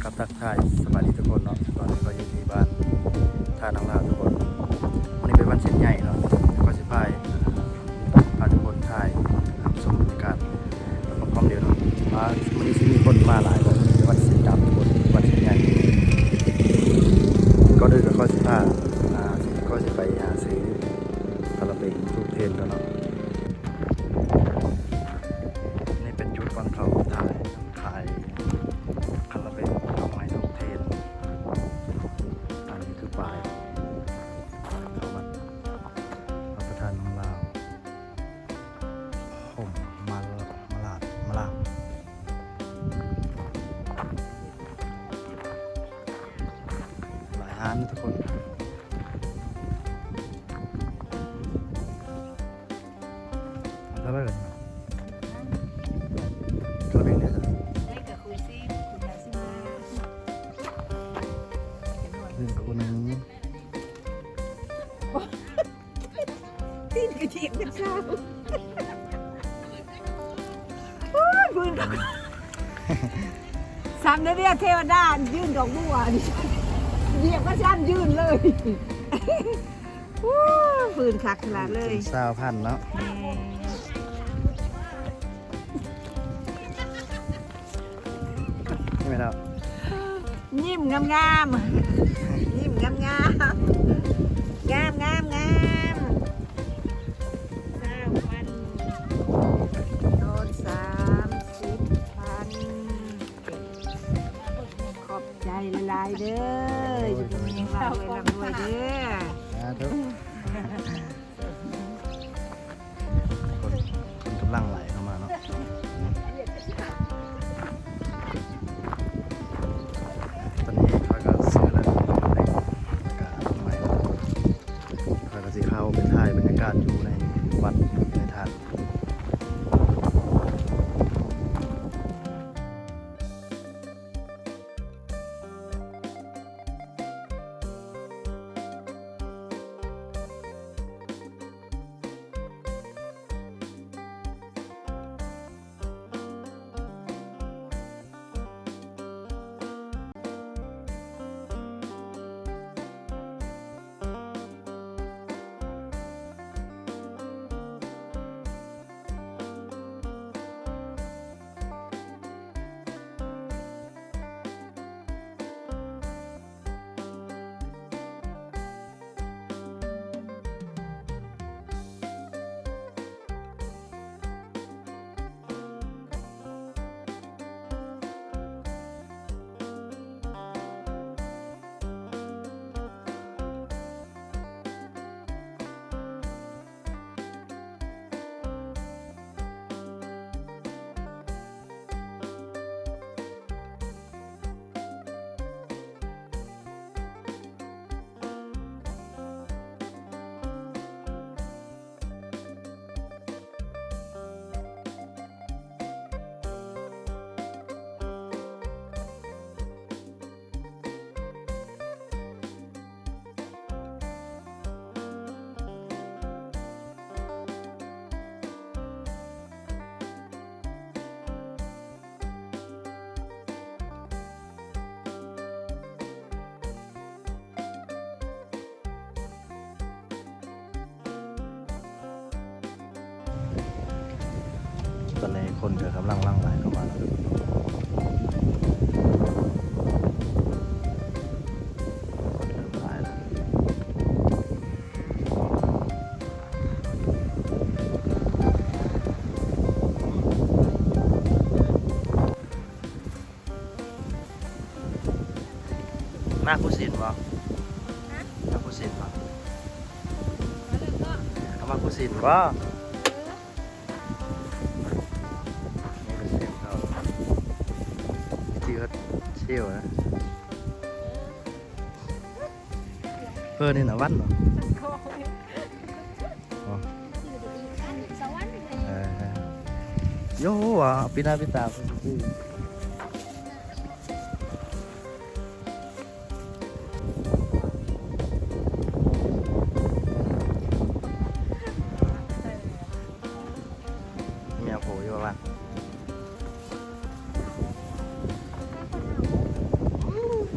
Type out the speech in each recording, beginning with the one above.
กับทักทายสวัสดีทุกคนเนาะตอนนี้ก็อยู่ที่บ้านท่าน้องลาวทุกคนวันนี้เป็นวันเสร็จใหญ่เนาะก็สิพาทุกคนถ่ายทำชมบรรยากาศพร้อมๆเดี๋ยวเนาะว่าวันนี้มีคนมาหลายวันเป็นวันเสร็จดับทุกคนวันเสร็จใหญ่ก็ด้วยกับข้อสิก็จะไปหาซื้อคาราเบงทูเทนแล้วเนาะนี่เป็นจุดวันเขาถ่ายคาราเบงเอาไม้ทูเทนอันนี้คือปลายเข้ามารับประทานของเราผมมาลาหลายร้านนะทุกคนแล้วก็เลยคาราเบงเนี่ย ได้กับคุยซิคุณยายซิมา หนึ่งคนนึง ตีนกระเทียมกันข้าวโอ้ยพื้นซ้ำเรียกเทวดายื่นดอกบัวเรียกว่าซ้ำยื่นเลยโอ้ยพื้นคักขนาดเลย สาวพันเนาะใช่ไหมครับ ยิ้มงามๆยิ้มงามๆงาม30,000โดน30,000ขอบใจหลายๆเด้ออยู่ตรงนี้เราเลยร่ำรวยเด้อ ทุกคนกำลังไหลเข้ามาเนาะตอนนี้เขาก็ซื้อแล้วในอากาศใหม่เขาก็สีเข้าเป็นถ่ายบรรยากาศอยู่ในวัดในทาง ตอนนี้คนก็กำลังลั่งไหลเข้ามาแล้วคนเริ่มหลายแล้วมาคุสินบ่มาคุสินบ่เอามาคุสินบ่เชี่ยวนะเพื่อนนี่นะวันเหรอโย่ว่ะปีหน้าปีตาพี่เมียโผล่อยู่บ้าน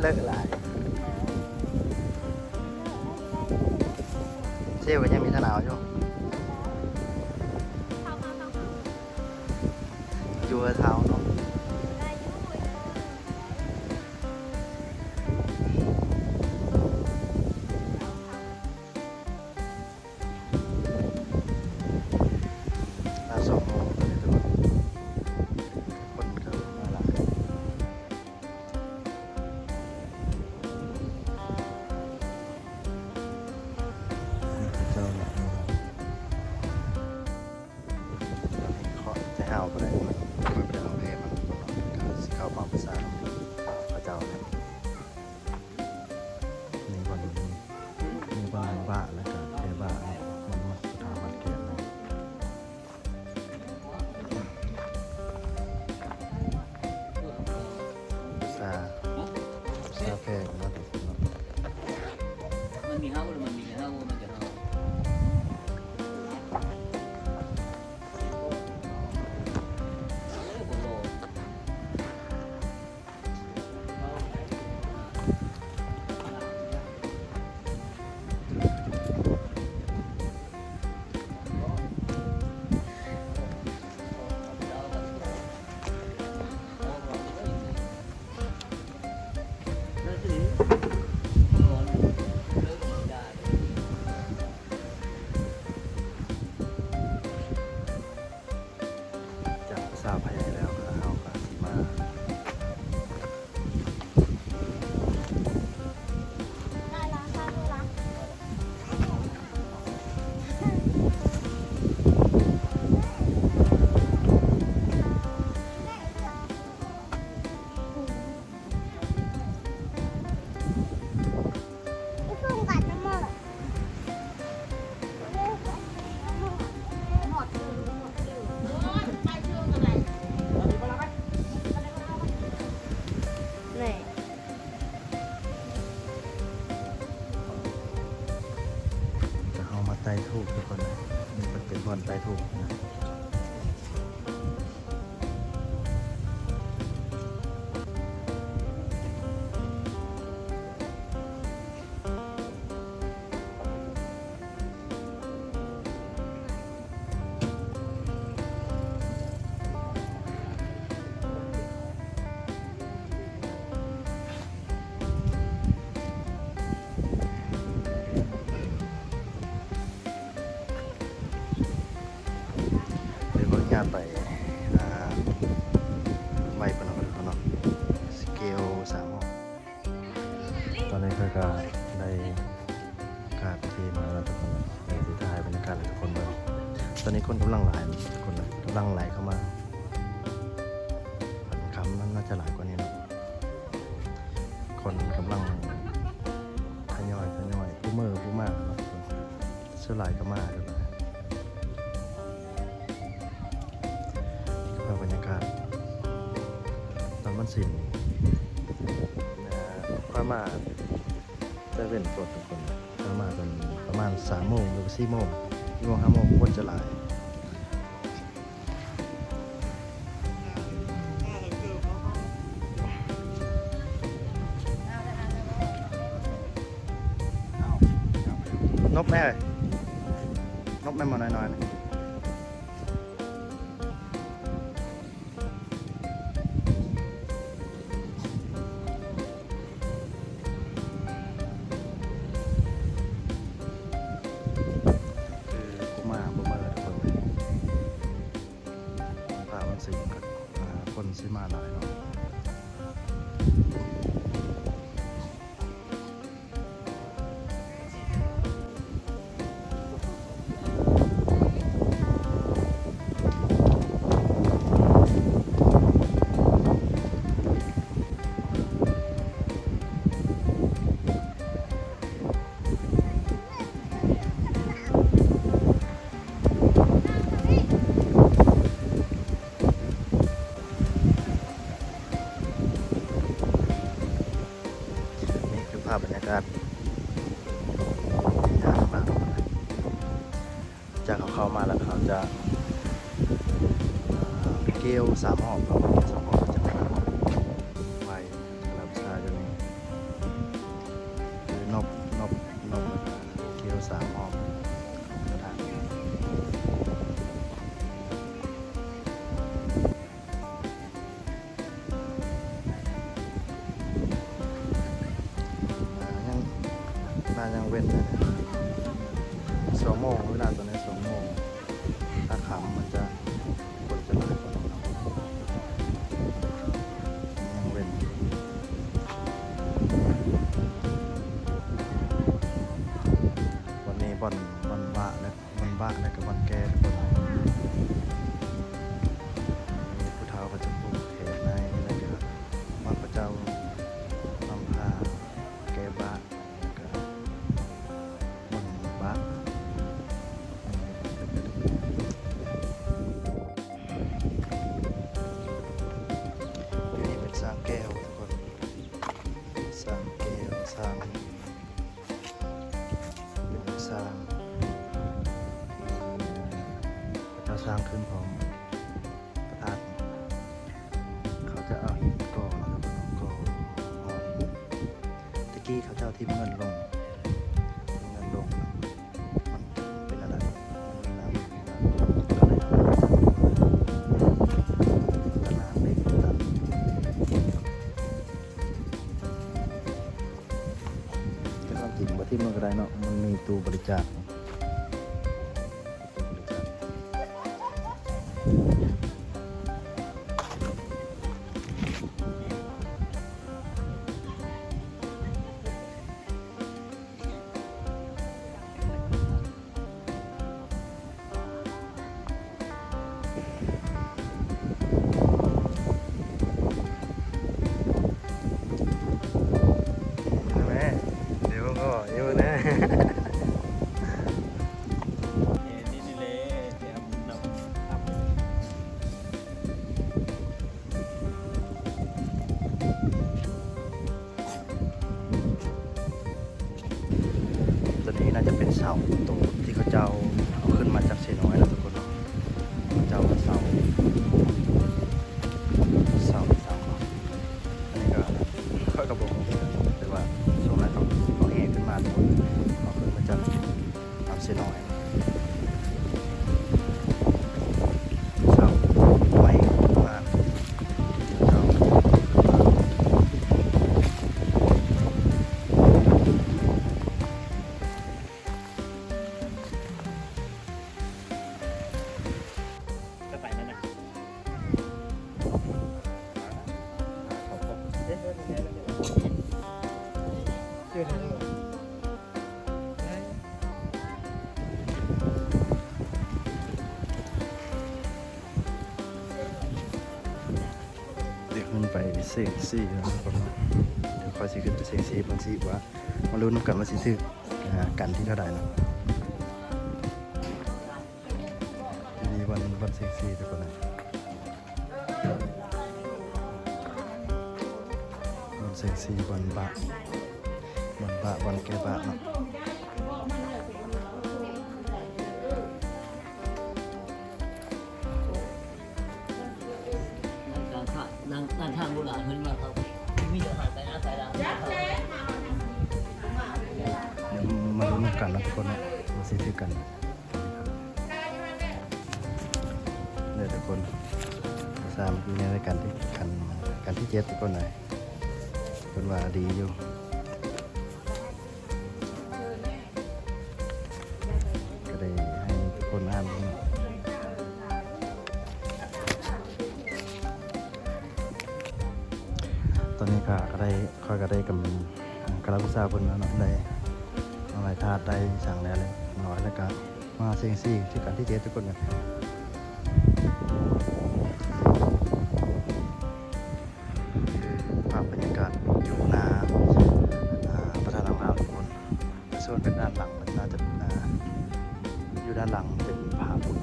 เลิกหลายเซี่ยวก็ยังมีถนาวอยู่อยู่กับเท้าเนาะสองโมงเลยทุกคนก็มาละเจ้าเนี่ยขอจะเอาไปเลยมันไปเอาเพลมันก็สิเข้าความภาษาพระเจ้าเนี่ยนี่วันนี่วันบ้าแล้วก็เทบ้ามันมาสุดท้ายมันเกลียดเลย ซาแพงนะทุกคนเนาะ มันมีเฮ้าหรือมันมีเฮ้ามันจะเฮ้าโอ้โห จากซาพยายแล้วก็เอากาสิมาจะเอามาไต่ทูบทุกคนนะนี่มันเป็นบอลไต่ทูบนะเดี๋ยวขออนุญาตไปไวปนทุกคนเนาะสเกล3 ห้องตอนนี้ก็ได้การเทมาแล้วทุกคนในสุดท้ายบรรยากาศเลยทุกคนเลยตอนนี้คนกำลังไหลทุกคนนะกำลังไหลเข้ามาคำนั้นน่าจะหลายกว่านี้เนาะคนกำลังทยอยผู้มือผู้มากเนาะทุกคนเสื้อลายก็มาทุกคนนี่ก็เป็นบรรยากาศตอนวันศิลป์พระมาจะเป็นสดทุกคนพระมาตอนประมาณ3 โมงหรือ4 โมง4 โมง5 โมงคนจะหลายนกแม่นกแม่มาน้อยๆนะคือกูมาบ่มาแล้วทุกคนพามันสิกับคนสิมาหลายเนาะนี่คือภาพบรรยากาศยามมากจากเขาเข้ามาแล้วเขาจะเกลียว3 ห้องครับ3 ห้องจะมาไว้รับชาจะนี่ เว้นนะ2 โมงเวลาตอนนี้2 โมงถ้าขำมันจะคนจะน้อยกว่าเรายังเว้นวันนี้บอลบ้าและกับบอลแก่ทุกคนมีผู้เฒ่าประจำปลูกเขตในแล้วก็วัดพระเจ้าลำพาแก่บ้าแล้วก็บอลบ้าอยู่นี่เป็นสร้างแก้วทุกคนสร้างแก้วสร้างเป็นสร้างเราสร้างขึ้นพร้อมประทัดเขาจะเอาหินก่อแล้วก็หอมตะกี้เขาจะเอาทิ่มเงินลงมันเป็นอะไรมันมีน้ำก็เลยเอาตะนางเล็กตัดก็ต้องจริงว่าทิ่มมันก็ได้เนาะมันมีตู้บริจาคเดี๋ยวก็เยอะนะ นี่สิเลยเดี๋ยวน้ำ ตัวนี้น่าจะเป็นเสาตัวที่เขาเจ้าเอาขึ้นมาจากเซน้อยแล้วทุกคนเนาะเขาเจ้าเสาเนาะอันนี้ก็ค่อยกระบอกแต่ว่าช่วงนั้นเขาแห่ขึ้นมาทุกคนเอาขึ้นมาจากเซน้อยเสาไม้มาเสา จะไปนั่นนะ เดี๋ยวขึ้นไปเซ็กซี่นะครับเดี๋ยวคอยสิขึ้นไปเซ็กซี่บางสิว่ามาลุ้นกันว่าสิซื้อกันที่เท่าไหร่นะมีวันเซ็กซี่ทุกคนนะวันเซ็กซี่วันแก้บะเนาะ นั่งทางโบราณขึ้นมาครับมีเยอะหายไปนะสายดาว เดี๋ยวมาลุ้นกันนะทุกคนนะว่าสิซื้อกันเนี่ยทุกคนสามอยู่ในรายการที่กันที่7ทุกคนเลยเป็นว่าดีอยู่ก็ได้ให้ทุกคนอ่านดูเนาะตอนนี้ก็ได้ค่อยก็ได้กับกระลาผู้สาวคนนั้นเนาะได้อะไรทาดได้สั่งแล้วเลยน้อยแล้วก็มาเซ็งซี่ที่กันที่7ทุกคนกันภาพบรรยากาศอยู่หน้าประธานอำเภอทุกคนส่วนเป็นด้านหลังมันน่าจะอยู่ด้านหลังเป็นผาบุญ